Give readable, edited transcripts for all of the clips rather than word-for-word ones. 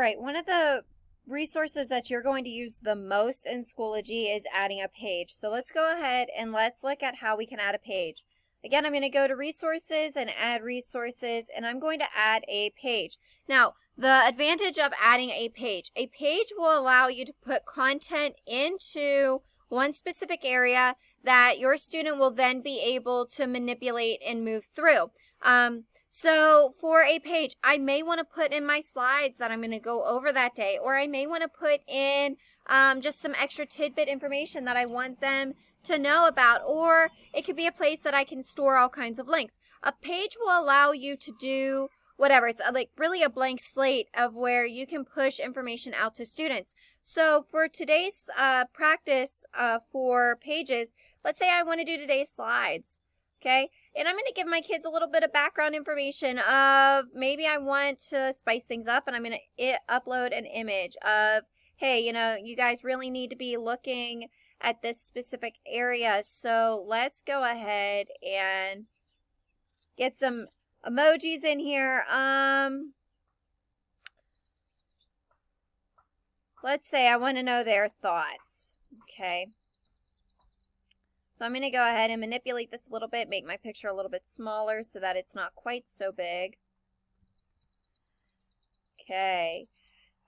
right, one of the resources that you're going to use the most in Schoology is adding a page. So let's go ahead and let's look at how we can add a page. Again, I'm going to go to resources and add resources, and I'm going to add a page. Now, the advantage of adding a page will allow you to put content into one specific area that your student will then be able to manipulate and move through. So for a page, I may want to put in my slides that I'm going to go over that day, or I may want to put in just some extra tidbit information that I want them to know about, or it could be a place that I can store all kinds of links. A page will allow you to do whatever. It's like really a blank slate of where you can push information out to students. So for today's practice for pages, let's say I want to do today's slides. Okay, and I'm going to give my kids a little bit of background information of maybe I want to spice things up, and I'm going to upload an image of, hey, you know, you guys really need to be looking at this specific area. So let's go ahead and get some emojis in here. Let's say I want to know their thoughts. Okay. So I'm going to go ahead and manipulate this a little bit, make my picture a little bit smaller so that it's not quite so big. Okay.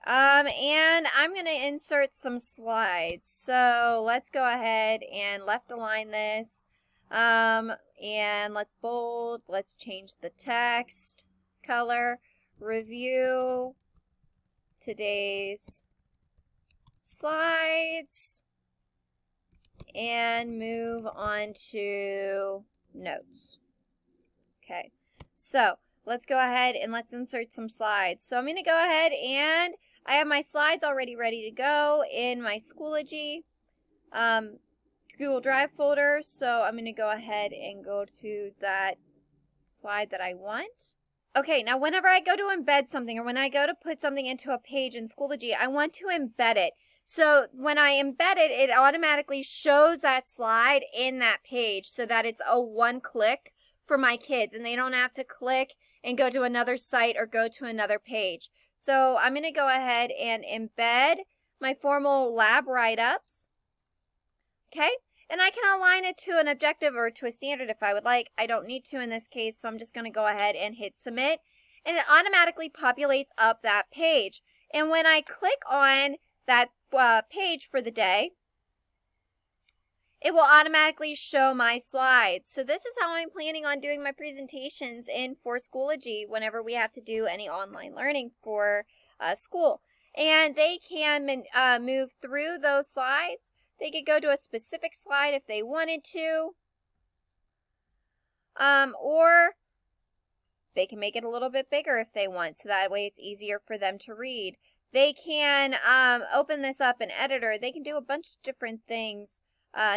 And I'm going to insert some slides. So let's go ahead and left align this. And let's bold. Let's change the text color. Review today's slides. And move on to notes. Okay, so let's go ahead and let's insert some slides. So I'm going to go ahead and I have my slides already ready to go in my Schoology Google Drive folder. So I'm going to go ahead and go to that slide that I want. Okay, now whenever I go to embed something or when I go to put something into a page in Schoology, I want to embed it. So when I embed it, it automatically shows that slide in that page so that it's a one click for my kids and they don't have to click and go to another site or go to another page. So I'm going to go ahead and embed my formal lab write-ups. Okay, and I can align it to an objective or to a standard if I would like. I don't need to in this case, so I'm just going to go ahead and hit submit, and it automatically populates up that page. And when I click on that page for the day, it will automatically show my slides. So this is how I'm planning on doing my presentations in for Schoology whenever we have to do any online learning for school. And they can move through those slides. They could go to a specific slide if they wanted to. Or they can make it a little bit bigger if they want, so that way it's easier for them to read. They can open this up in Editor. They can do a bunch of different things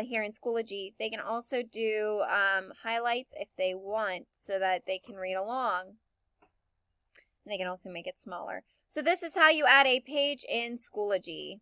here in Schoology. They can also do highlights if they want so that they can read along. And they can also make it smaller. So this is how you add a page in Schoology.